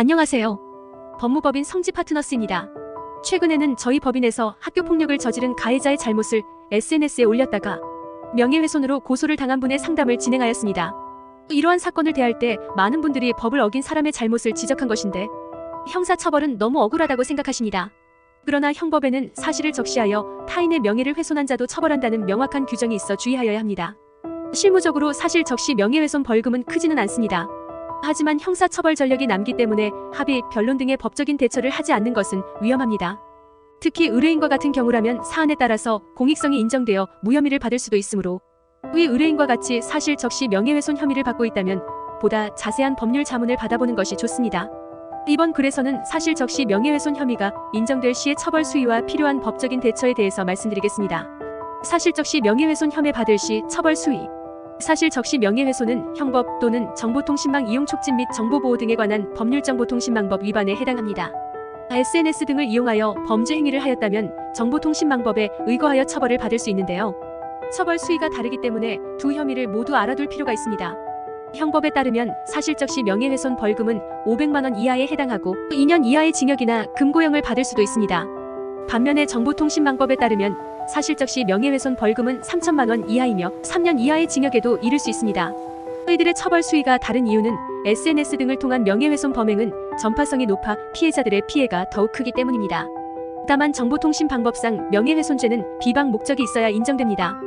안녕하세요. 법무법인 성지 파트너스입니다. 최근에는 저희 법인에서 학교 폭력을 저지른 가해자의 잘못을 SNS에 올렸다가 명예훼손으로 고소를 당한 분의 상담을 진행하였습니다. 이러한 사건을 대할 때 많은 분들이 법을 어긴 사람의 잘못을 지적한 것인데 형사처벌은 너무 억울하다고 생각하십니다. 그러나 형법에는 사실을 적시하여 타인의 명예를 훼손한 자도 처벌한다는 명확한 규정이 있어 주의하여야 합니다. 실무적으로 사실 적시 명예훼손 벌금은 크지는 않습니다. 하지만 형사처벌 전력이 남기 때문에 합의, 변론 등의 법적인 대처를 하지 않는 것은 위험합니다. 특히 의뢰인과 같은 경우라면 사안에 따라서 공익성이 인정되어 무혐의를 받을 수도 있으므로 위 의뢰인과 같이 사실 적시 명예훼손 혐의를 받고 있다면 보다 자세한 법률 자문을 받아보는 것이 좋습니다. 이번 글에서는 사실 적시 명예훼손 혐의가 인정될 시의 처벌 수위와 필요한 법적인 대처에 대해서 말씀드리겠습니다. 사실 적시 명예훼손 혐의 받을 시 처벌 수위. 사실 적시 명예훼손은 형법 또는 정보통신망 이용 촉진 및 정보보호 등에 관한 법률정보통신망법 위반에 해당합니다. SNS 등을 이용하여 범죄 행위를 하였다면 정보통신망법에 의거하여 처벌을 받을 수 있는데요. 처벌 수위가 다르기 때문에 두 혐의를 모두 알아둘 필요가 있습니다. 형법에 따르면 사실 적시 명예훼손 벌금은 500만 원 이하에 해당하고 2년 이하의 징역이나 금고형을 받을 수도 있습니다. 반면에 정보통신망법에 따르면 사실 적시 명예훼손 벌금은 3천만 원 이하이며 3년 이하의 징역에도 이를 수 있습니다. 이들의 처벌 수위가 다른 이유는 SNS 등을 통한 명예훼손 범행은 전파성이 높아 피해자들의 피해가 더욱 크기 때문입니다. 다만 정보통신방법상 명예훼손죄는 비방 목적이 있어야 인정됩니다.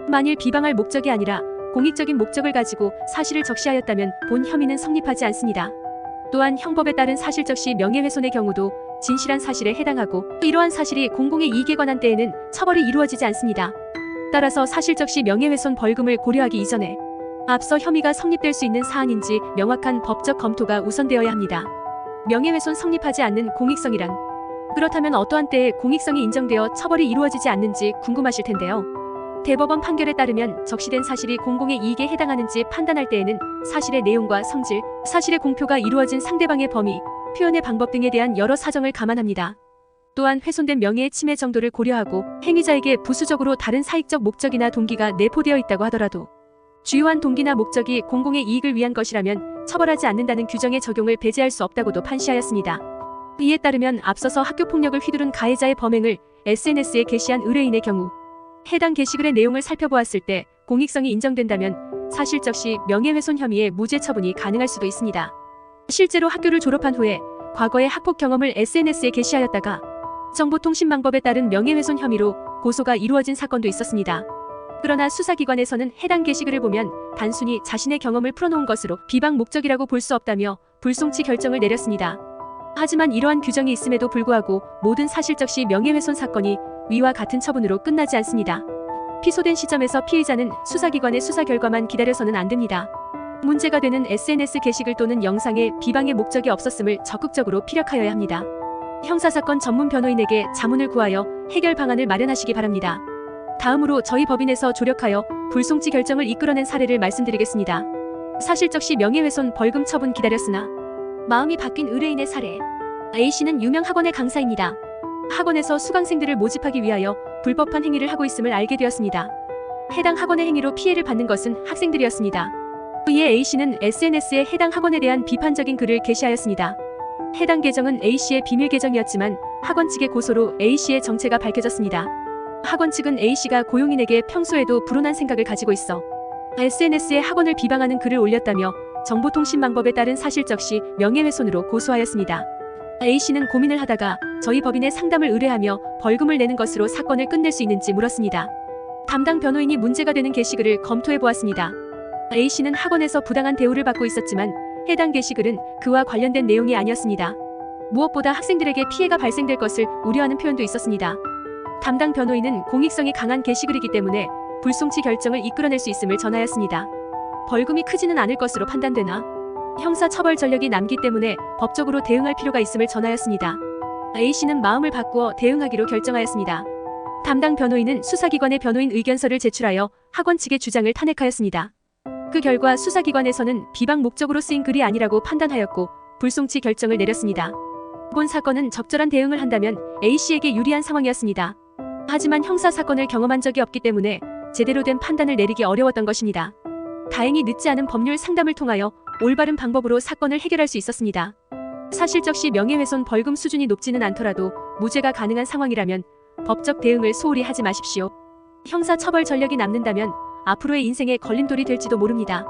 만일 비방할 목적이 아니라 공익적인 목적을 가지고 사실을 적시하였다면 본 혐의는 성립하지 않습니다. 또한 형법에 따른 사실 적시 명예훼손의 경우도 진실한 사실에 해당하고 이러한 사실이 공공의 이익에 관한 때에는 처벌이 이루어지지 않습니다. 따라서 사실 적시 명예훼손 벌금을 고려하기 이전에 앞서 혐의가 성립될 수 있는 사안인지 명확한 법적 검토가 우선되어야 합니다. 명예훼손 성립하지 않는 공익성이란 그렇다면 어떠한 때에 공익성이 인정되어 처벌이 이루어지지 않는지 궁금하실 텐데요. 대법원 판결에 따르면 적시된 사실이 공공의 이익에 해당하는지 판단할 때에는 사실의 내용과 성질, 사실의 공표가 이루어진 상대방의 범위, 표현의 방법 등에 대한 여러 사정을 감안합니다. 또한 훼손된 명예의 침해 정도를 고려하고 행위자에게 부수적으로 다른 사익적 목적이나 동기가 내포되어 있다고 하더라도 주요한 동기나 목적이 공공의 이익을 위한 것이라면 처벌하지 않는다는 규정의 적용을 배제할 수 없다고도 판시하였습니다. 이에 따르면 앞서서 학교폭력을 휘두른 가해자의 범행을 SNS에 게시한 의뢰인의 경우 해당 게시글의 내용을 살펴보았을 때 공익성이 인정된다면 사실 적시 명예훼손 혐의의 무죄 처분이 가능할 수도 있습니다. 실제로 학교를 졸업한 후에 과거의 학폭 경험을 SNS에 게시하였다가 정보통신망법에 따른 명예훼손 혐의로 고소가 이루어진 사건도 있었습니다. 그러나 수사기관에서는 해당 게시글을 보면 단순히 자신의 경험을 풀어놓은 것으로 비방 목적이라고 볼 수 없다며 불송치 결정을 내렸습니다. 하지만 이러한 규정이 있음에도 불구하고 모든 사실 적시 명예훼손 사건이 위와 같은 처분으로 끝나지 않습니다. 피소된 시점에서 피의자는 수사기관의 수사 결과만 기다려서는 안 됩니다. 문제가 되는 SNS 게시글 또는 영상에 비방의 목적이 없었음을 적극적으로 피력하여야 합니다. 형사사건 전문 변호인에게 자문을 구하여 해결 방안을 마련하시기 바랍니다. 다음으로 저희 법인에서 조력하여 불송치 결정을 이끌어낸 사례를 말씀드리겠습니다. 사실 적시 명예훼손 벌금 처분 기다렸으나 마음이 바뀐 의뢰인의 사례. A씨는 유명 학원의 강사입니다. 학원에서 수강생들을 모집하기 위하여 불법한 행위를 하고 있음을 알게 되었습니다. 해당 학원의 행위로 피해를 받는 것은 학생들이었습니다. 이에 A씨는 SNS에 해당 학원에 대한 비판적인 글을 게시하였습니다. 해당 계정은 A씨의 비밀 계정이었지만 학원 측의 고소로 A씨의 정체가 밝혀졌습니다. 학원 측은 A씨가 고용인에게 평소에도 불온한 생각을 가지고 있어 SNS에 학원을 비방하는 글을 올렸다며 정보통신망법에 따른 사실 적시 명예훼손으로 고소하였습니다. A씨는 고민을 하다가 저희 법인에 상담을 의뢰하며 벌금을 내는 것으로 사건을 끝낼 수 있는지 물었습니다. 담당 변호인이 문제가 되는 게시글을 검토해 보았습니다. A씨는 학원에서 부당한 대우를 받고 있었지만 해당 게시글은 그와 관련된 내용이 아니었습니다. 무엇보다 학생들에게 피해가 발생될 것을 우려하는 표현도 있었습니다. 담당 변호인은 공익성이 강한 게시글이기 때문에 불송치 결정을 이끌어낼 수 있음을 전하였습니다. 벌금이 크지는 않을 것으로 판단되나 형사처벌 전력이 남기 때문에 법적으로 대응할 필요가 있음을 전하였습니다. A씨는 마음을 바꾸어 대응하기로 결정하였습니다. 담당 변호인은 수사기관의 변호인 의견서를 제출하여 학원 측의 주장을 탄핵하였습니다. 그 결과 수사기관에서는 비방 목적으로 쓰인 글이 아니라고 판단하였고 불송치 결정을 내렸습니다. 이번 사건은 적절한 대응을 한다면 A씨에게 유리한 상황이었습니다. 하지만 형사사건을 경험한 적이 없기 때문에 제대로 된 판단을 내리기 어려웠던 것입니다. 다행히 늦지 않은 법률 상담을 통하여 올바른 방법으로 사건을 해결할 수 있었습니다. 사실적 시 명예훼손 벌금 수준이 높지는 않더라도 무죄가 가능한 상황이라면 법적 대응을 소홀히 하지 마십시오. 형사 처벌 전력이 남는다면 앞으로의 인생에 걸림돌이 될지도 모릅니다.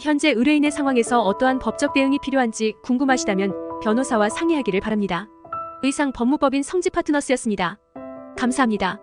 현재 의뢰인의 상황에서 어떠한 법적 대응이 필요한지 궁금하시다면 변호사와 상의하기를 바랍니다. 의상 법무법인 성지 파트너스였습니다. 감사합니다.